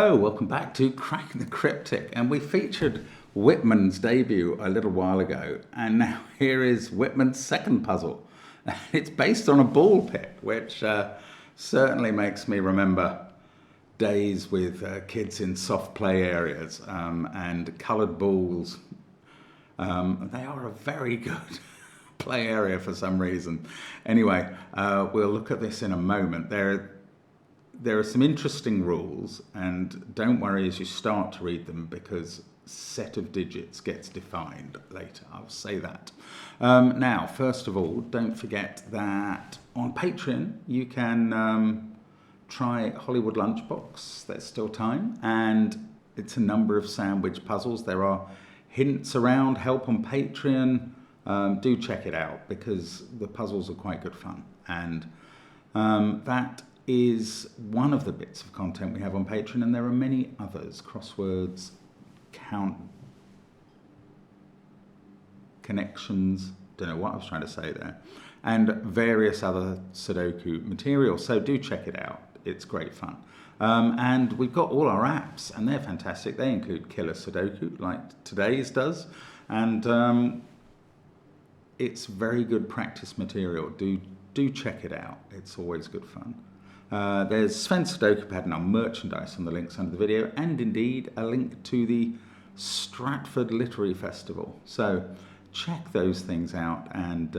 Hello, welcome back to Cracking the Cryptic, and we featured Wortmann's debut a little while ago, and now here is Wortmann's second puzzle. It's based on a ball pit, which certainly makes me remember days with kids in soft play areas and coloured balls. They are a very good play area for some reason. Anyway, we'll look at this in a moment. There are some interesting rules, and don't worry as you start to read them because set of digits gets defined later. I'll say that. Now, first of all, don't forget that on Patreon you can try Hollywood Lunchbox. There's still time, and it's a number of sandwich puzzles. There are hints around, help on Patreon. Do check it out because the puzzles are quite good fun, and that is one of the bits of content we have on Patreon, and there are many others: crosswords, connections, don't know what I was trying to say there, and various other Sudoku material. So do check it out, it's great fun. And we've got all our apps, and they're fantastic. They include Killer Sudoku, like today's does, and it's very good practice material. Do check it out, it's always good fun. There's Sven's Sudoku Pad and our merchandise on the links under the video, and indeed a link to the Stratford Literary Festival. So check those things out, and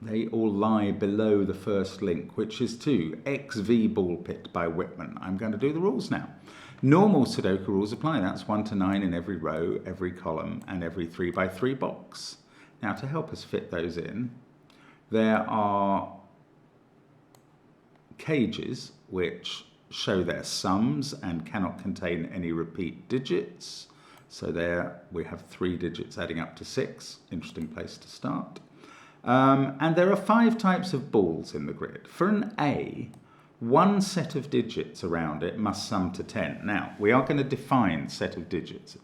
they all lie below the first link, which is to XV Ballpit by Wortmann. I'm going to do the rules now. Normal Sudoku rules apply. That's 1 to 9 in every row, every column, and every 3 by 3 box. Now, to help us fit those in, there are cages which show their sums and cannot contain any repeat digits. So there we have 3 digits adding up to 6. Interesting place to start. And there are 5 types of balls in the grid. For an A, one set of digits around it must sum to 10. Now, we are going to define set of digits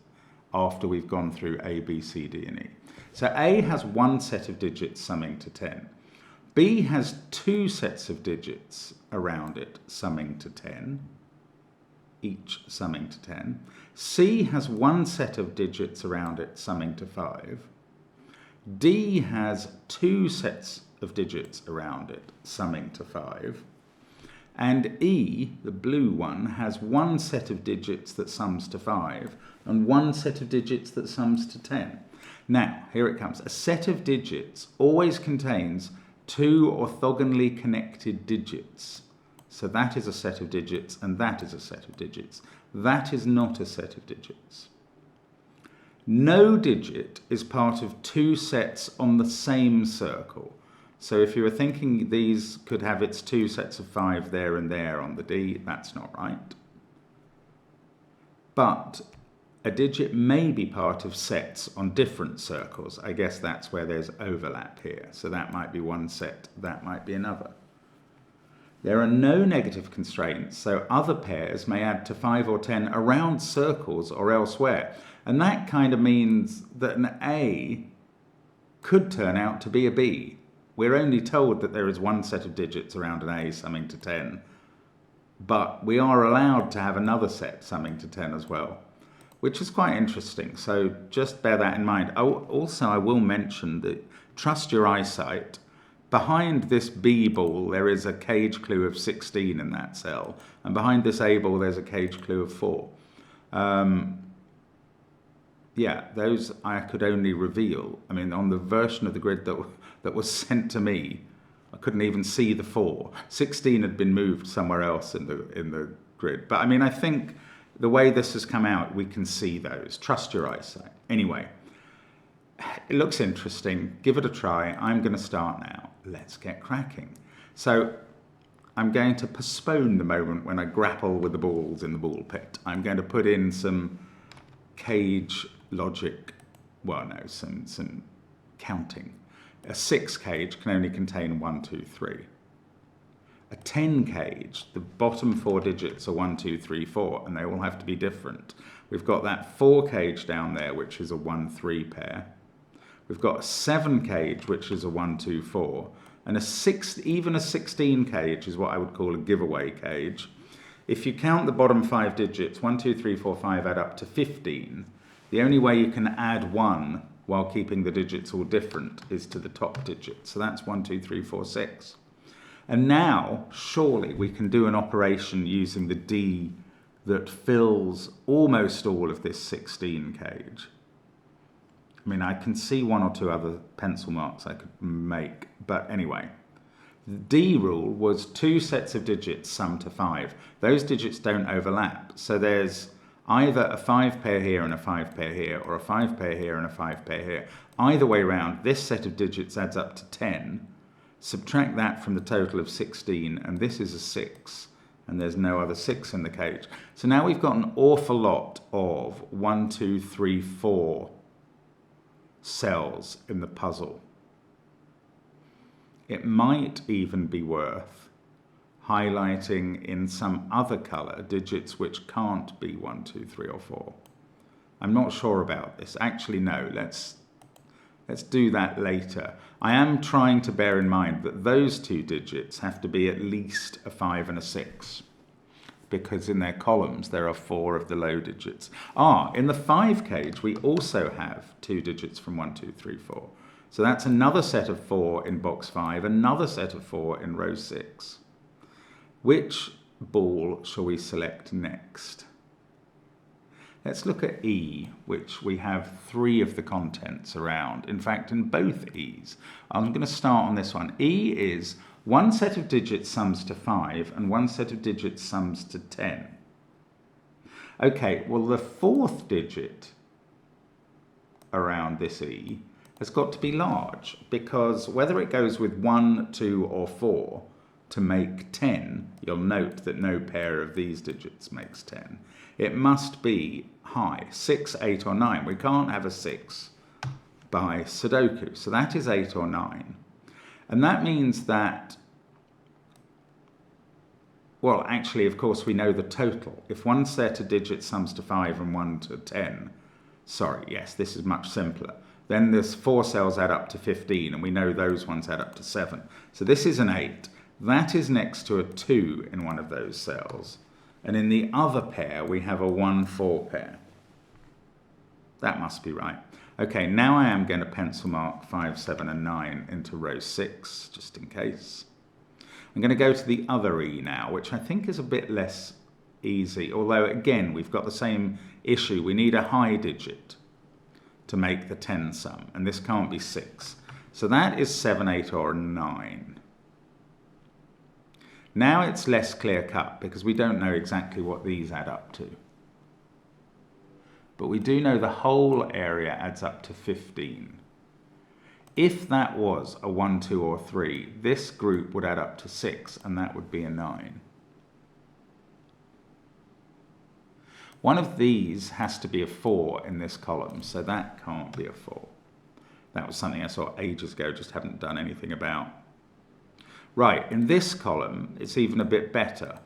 after we've gone through A, B, C, D, and E. So A has one set of digits summing to 10. B has 2 sets of digits around it summing to 10, each summing to 10. C has one set of digits around it summing to 5. D has 2 sets of digits around it summing to 5. And E, the blue one, has one set of digits that sums to 5 and one set of digits that sums to 10. Now, here it comes. A set of digits always contains 2 orthogonally connected digits. So that is a set of digits, and that is a set of digits. That is not a set of digits. No digit is part of 2 sets on the same circle. So if you were thinking these could have its 2 sets of 5 there and there on the D, that's not right. But a digit may be part of sets on different circles. I guess that's where there's overlap here. So that might be one set, that might be another. There are no negative constraints, so other pairs may add to 5 or 10 around circles or elsewhere. And that kind of means that an A could turn out to be a B. We're only told that there is one set of digits around an A summing to 10, but we are allowed to have another set summing to 10 as well, which is quite interesting. So just bear that in mind. Also, I will mention that trust your eyesight. Behind this B ball, there is a cage clue of 16 in that cell. And behind this A ball, there's a cage clue of 4. Yeah, those I could only reveal. I mean, on the version of the grid that was sent to me, I couldn't even see the 4. 16 had been moved somewhere else in the grid. But I mean, I think the way this has come out, we can see those. Trust your eyesight. Anyway, it looks interesting. Give it a try. I'm going to start now. Let's get cracking. So I'm going to postpone the moment when I grapple with the balls in the ball pit. I'm going to put in some cage logic, well, no, some counting. A 6 cage can only contain 1, 2, 3. A 10 cage, the bottom 4 digits are 1, 2, 3, 4, and they all have to be different. We've got that 4 cage down there, which is a 1, 3 pair. We've got a 7 cage, which is a 1, 2, 4, and even a 16 cage is what I would call a giveaway cage. if you count the bottom 5 digits, 1, 2, 3, 4, 5 add up to 15, the only way you can add 1 while keeping the digits all different is to the top digit. So that's 1, 2, 3, 4, 6. And now, surely we can do an operation using the D that fills almost all of this 16 cage. I mean, I can see 1 or 2 other pencil marks I could make, but anyway. The D rule was 2 sets of digits summed to 5. Those digits don't overlap, so there's either a 5 pair here and a 5 pair here, or a 5 pair here and a 5 pair here. Either way round, this set of digits adds up to 10. Subtract that from the total of 16, and this is a 6, and there's no other 6 in the cage. So now we've got an awful lot of 1, 2, 3, 4 cells in the puzzle. It might even be worth highlighting in some other colour digits which can't be 1, 2, 3 or 4. I'm not sure about this. Actually, no, let's do that later. I am trying to bear in mind that those 2 digits have to be at least a 5 and a 6, because in their columns there are 4 of the low digits. In the 5 cage we also have 2 digits from 1, 2, 3, 4. So that's another set of 4 in box 5, another set of 4 in row 6. Which ball shall we select next? Let's look at E, which we have 3 of the contents around. In fact, in both E's. I'm going to start on this one. E is 1 set of digits sums to 5 and 1 set of digits sums to 10. Okay, well the 4th digit around this E has got to be large, because whether it goes with 1, 2 or 4 to make 10, you'll note that no pair of these digits makes 10. It must be high, 6, 8 or 9. We can't have a 6 by Sudoku, so that is 8 or 9. And that means that, well, actually, of course, we know the total. If 1 set of digits sums to 5 and 1 to 10, sorry, yes, this is much simpler. Then there's 4 cells add up to 15, and we know those ones add up to 7. So this is an 8. That is next to a 2 in one of those cells. And in the other pair, we have a 1, 4 pair. That must be right. Okay, now I am going to pencil mark 5, 7 and 9 into row 6, just in case. I'm going to go to the other E now, which I think is a bit less easy, although again, we've got the same issue. We need a high digit to make the 10 sum, and this can't be 6. So that is 7, 8 or 9. Now it's less clear-cut because we don't know exactly what these add up to. But we do know the whole area adds up to 15. If that was a 1, 2 or 3, this group would add up to 6, and that would be a 9. One of these has to be a 4 in this column, so that can't be a 4. That was something I saw ages ago, just haven't done anything about. Right, in this column, it's even a bit better.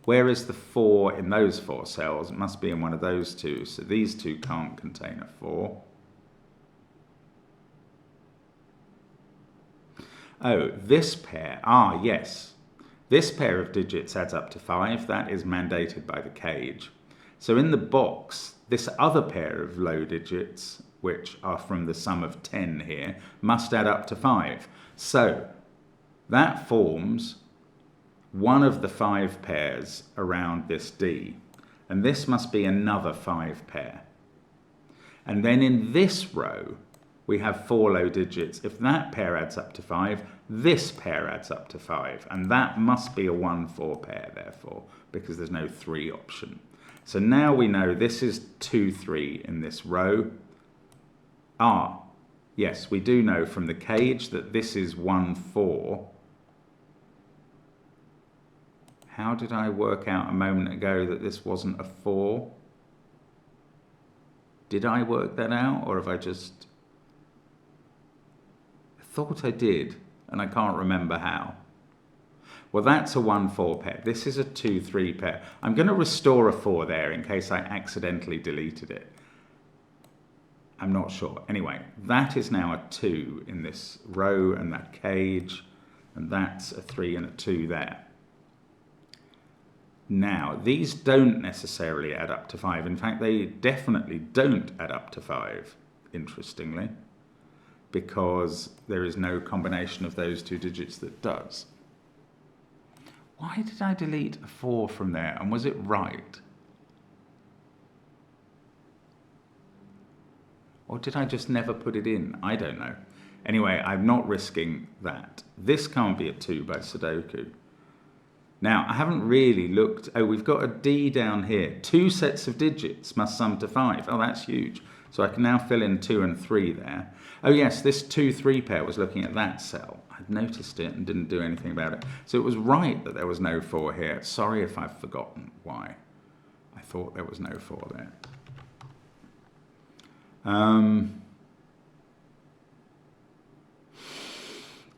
Where is the 4 in those 4 cells? It must be in one of those 2, so these 2 can't contain a 4. Oh, this pair, yes. This pair of digits adds up to 5. That is mandated by the cage. So in the box, this other pair of low digits, which are from the sum of 10 here, must add up to 5. So that forms one of the 5 pairs around this D. And this must be another 5 pair. And then in this row, we have 4 low digits. If that pair adds up to 5, this pair adds up to 5. And that must be a 1, 4 pair, therefore, because there's no 3 option. So now we know this is 2, 3 in this row. Yes, we do know from the cage that this is 1, 4. How did I work out a moment ago that this wasn't a 4? Did I work that out, or have I just... I thought I did, and I can't remember how. Well, that's a 1, 4 pair. This is a 2, 3 pair. I'm going to restore a 4 there in case I accidentally deleted it. I'm not sure. Anyway, that is now a 2 in this row and that cage, and that's a 3 and a 2 there. Now, these don't necessarily add up to 5. In fact, they definitely don't add up to 5, interestingly, because there is no combination of those two digits that does. Why did I delete a 4 from there, and was it right? Or did I just never put it in? I don't know. Anyway, I'm not risking that. This can't be a 2 by Sudoku. Now, I haven't really looked. Oh, we've got a D down here. 2 sets of digits must sum to 5. Oh, that's huge. So I can now fill in 2 and 3 there. Oh, yes, this 2-3 pair was looking at that cell. I'd noticed it and didn't do anything about it. So it was right that there was no 4 here. Sorry if I've forgotten why. I thought there was no 4 there.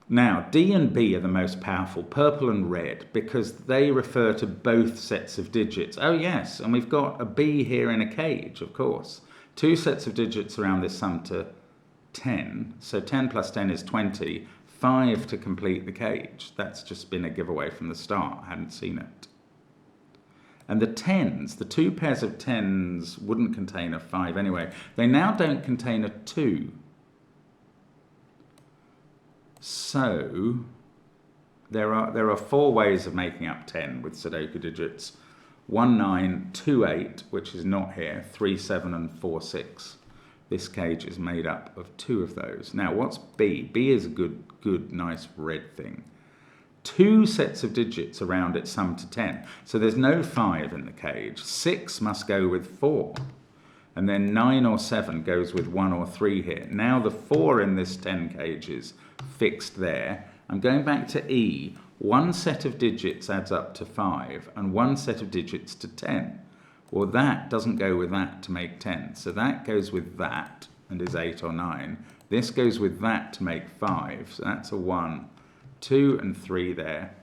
Now, D and B are the most powerful, purple and red, because they refer to both sets of digits. Oh yes, and we've got a B here in a cage, of course. 2 sets of digits around this sum to 10. So 10 plus 10 is 20. 5 to complete the cage. That's just been a giveaway from the start. I hadn't seen it. And the 10s, the 2 pairs of 10s wouldn't contain a 5 anyway. They now don't contain a 2. So there are 4 ways of making up 10 with Sudoku digits. 1, 9, 2, 8, which is not here, 3, 7, and 4, 6. This cage is made up of 2 of those. Now, what's B? B is a good, nice red thing. 2 sets of digits around it sum to 10. So there's no 5 in the cage. 6 must go with 4. And then 9 or 7 goes with 1 or 3 here. Now the 4 in this 10 cage is fixed there. I'm going back to E. 1 set of digits adds up to 5, and 1 set of digits to 10. Well, that doesn't go with that to make 10. So that goes with that and is 8 or 9. This goes with that to make 5. So that's a 1, 2, and 3 there.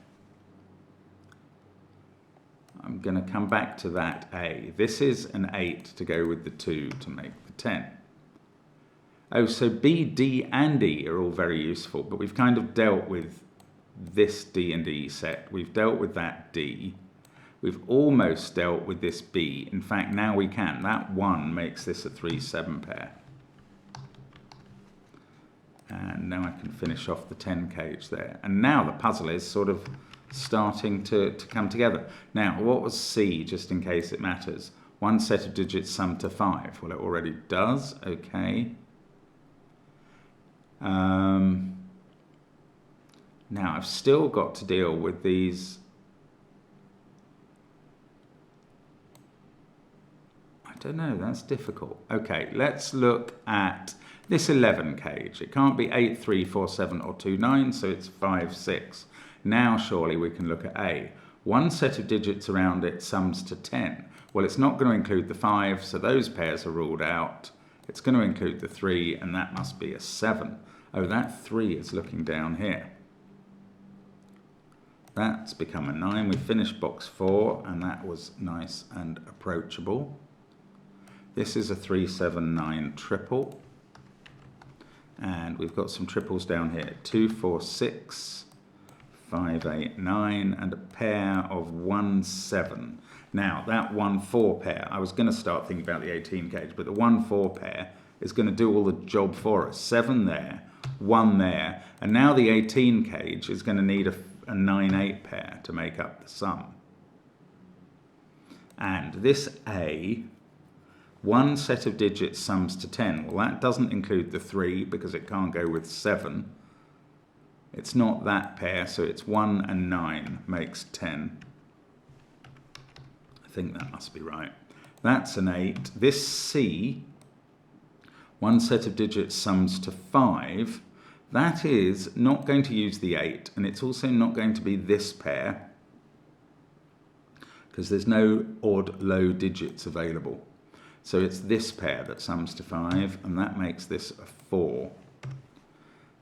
I'm going to come back to that A. This is an 8 to go with the 2 to make the 10. Oh, so B, D, and E are all very useful, but we've kind of dealt with this D and E set. We've dealt with that D. We've almost dealt with this B. In fact, now we can. That 1 makes this a 3-7 pair. And now I can finish off the 10 cage there. And now the puzzle is sort of starting to come together. Now, what was C, just in case it matters? 1 set of digits sum to 5. Well, it already does. Okay. Now, I've still got to deal with these. I don't know, that's difficult. Okay, let's look at this 11 cage. It can't be 8, 3, 4, 7, or 2, 9, so it's 5, 6. Now, surely we can look at A. 1 set of digits around it sums to 10. Well, it's not going to include the 5, so those pairs are ruled out. It's going to include the 3, and that must be a 7. Oh, that 3 is looking down here. That's become a 9. We finished box 4, and that was nice and approachable. This is a 3, 7, 9 triple. And we've got some triples down here. 2, 4, 6, 5, 8, 9, and a pair of 1, 7. Now, that 1, 4 pair, I was going to start thinking about the 18 cage, but the 1, 4 pair is going to do all the job for us. 7 there, 1 there, and now the 18 cage is going to need a 9, 8 pair to make up the sum. And this A, 1 set of digits sums to 10. Well, that doesn't include the 3 because it can't go with 7. It's not that pair, so it's 1 and 9 makes 10. I think that must be right. That's an 8. This C, 1 set of digits sums to 5. That is not going to use the 8, and it's also not going to be this pair because there's no odd low digits available. So it's this pair that sums to 5, and that makes this a 4.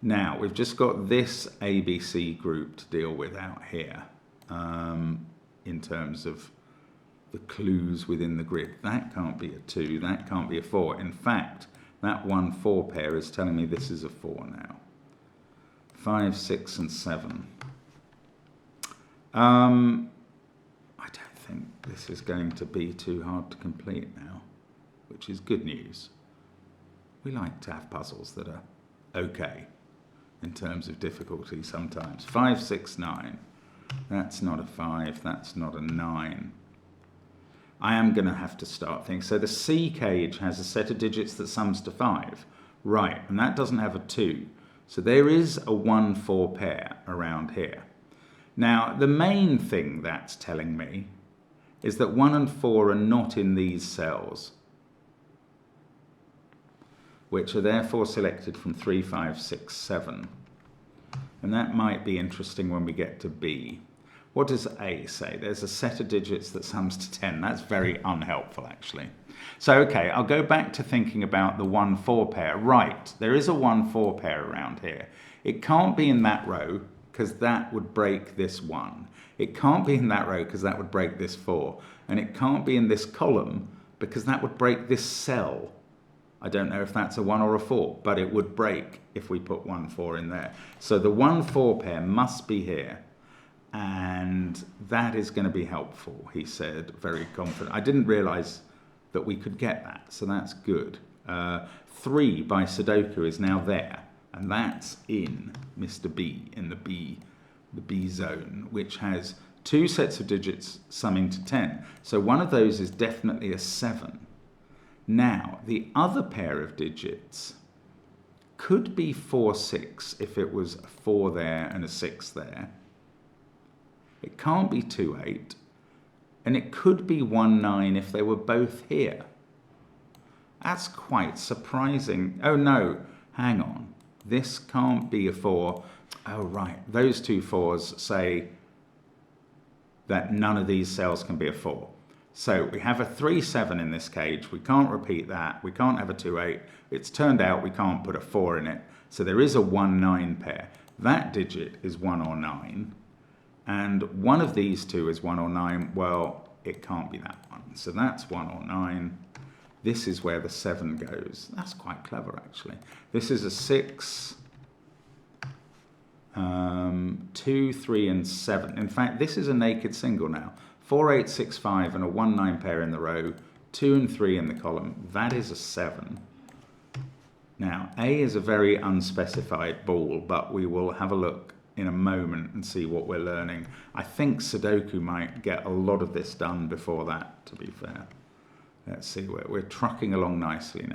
Now, we've just got this ABC group to deal with out here in terms of the clues within the grid. That can't be a 2, that can't be a 4. In fact, that 1, 4 pair is telling me this is a 4 now. 5, 6, and 7. I don't think this is going to be too hard to complete now, which is good news. We like to have puzzles that are okay in terms of difficulty sometimes. 5, 6, 9. That's not a 5, that's not a 9. I am going to have to start thinking. So the C cage has a set of digits that sums to 5. Right, and that doesn't have a 2. So there is a 1-4 pair around here. Now, the main thing that's telling me is that 1 and 4 are not in these cells, which are therefore selected from 3, 5, 6, 7. And that might be interesting when we get to B. What does A say? There's a set of digits that sums to 10. That's very unhelpful, actually. So, okay, I'll go back to thinking about the 1-4 pair. Right, there is a 1-4 pair around here. It can't be in that row, because that would break this 1. It can't be in that row, because that would break this 4. And it can't be in this column, because that would break this cell. I don't know if that's a 1 or a 4, but it would break if we put 1, 4 in there. So the 1-4 pair must be here. And that is going to be helpful, he said, very confident. I didn't realize that we could get that, so that's good. 3 by Sudoku is now there, and that's in Mr. B, in the B zone, which has 2 sets of digits summing to 10. So one of those is definitely a 7. Now, the other pair of digits could be 4, 6 if it was a 4 there and a 6 there. It can't be 2, 8. And it could be 1, 9 if they were both here. That's quite surprising. Oh no, hang on. This can't be a 4. Oh right, those 2 4s say that none of these cells can be a 4. So we have a 3, 7 in this cage. We can't repeat that. We can't have a 2, 8. It's turned out we can't put a 4 in it. So there is a 1, 9 pair. That digit is 1 or 9. And one of these 2 is 1 or 9. Well, it can't be that one. So that's 1 or 9. This is where the 7 goes. That's quite clever, actually. This is a 6, 2, 3, and 7. In fact, this is a naked single now. 4, 8, 6, 5, and a 1, 9 pair in the row. 2 and 3 in the column. That is a 7. Now, A is a very unspecified ball, but we will have a look in a moment and see what we're learning. I think Sudoku might get a lot of this done before that, to be fair. Let's see, we're trucking along nicely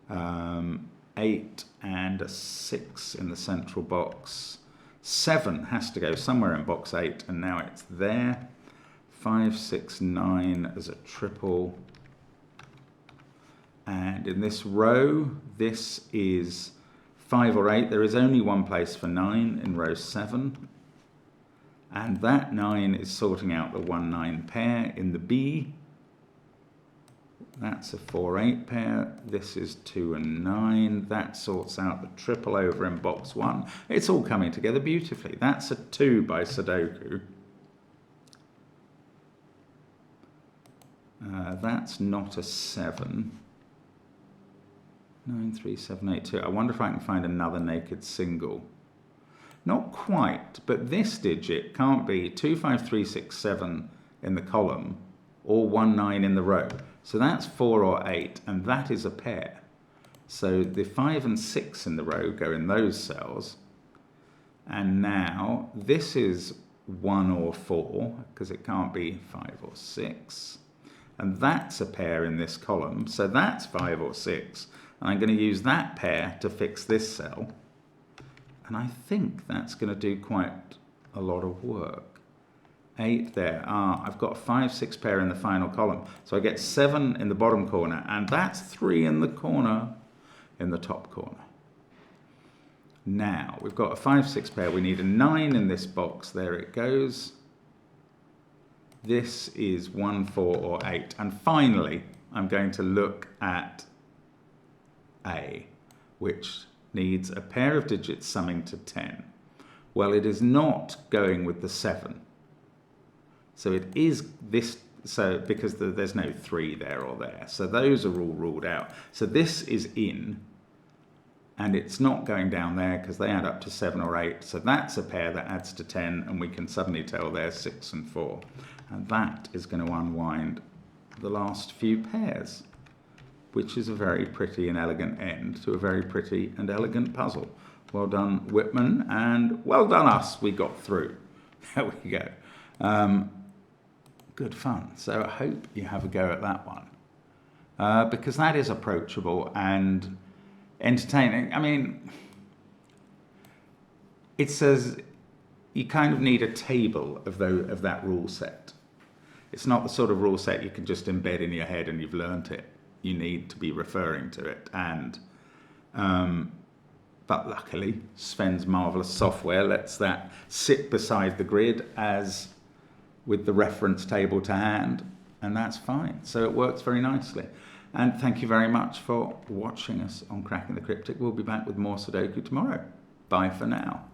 now. 8 and a 6 in the central box. 7 has to go somewhere in box 8, and now it's there. 5, 6, 9 as a triple. And in this row, this is 5 or 8. There is only one place for 9 in row 7. And that 9 is sorting out the 1, 9 pair in the B. That's a 4, 8 pair. This is 2 and 9. That sorts out the triple over in box 1. It's all coming together beautifully. That's a 2 by Sudoku. That's not a 7. 9, 3, 7, 8, 2. I wonder if I can find another naked single. Not quite, but this digit can't be 2, 5, 3, 6, 7 in the column or 1, 9 in the row. So that's 4 or 8, and that is a pair. So the 5 and 6 in the row go in those cells. And now this is 1 or 4, because it can't be 5 or 6. And that's a pair in this column, so that's 5 or 6. And I'm going to use that pair to fix this cell. And I think that's going to do quite a lot of work. 8 there. I've got a 5, 6 pair in the final column. So I get 7 in the bottom corner, and that's 3 in the corner, in the top corner. Now, we've got a 5, 6 pair. We need a 9 in this box. There it goes. This is 1, 4, or 8. And finally, I'm going to look at A, which needs a pair of digits summing to 10. Well, it is not going with the 7. So it is this, so because there's no 3 there or there. So those are all ruled out. So this is in, and it's not going down there because they add up to 7 or 8. So that's a pair that adds to 10, and we can suddenly tell they're 6 and 4. And that is going to unwind the last few pairs, which is a very pretty and elegant end to a very pretty and elegant puzzle. Well done, Wortmann, and well done us. We got through. There we go. Good fun. So I hope you have a go at that one, because that is approachable and entertaining. I mean, it says you kind of need a table of that rule set. It's not the sort of rule set you can just embed in your head and you've learnt it. You need to be referring to it. And but luckily, Sven's marvellous software lets that sit beside the grid as with the reference table to hand, and that's fine. So it works very nicely. And thank you very much for watching us on Cracking the Cryptic. We'll be back with more Sudoku tomorrow. Bye for now.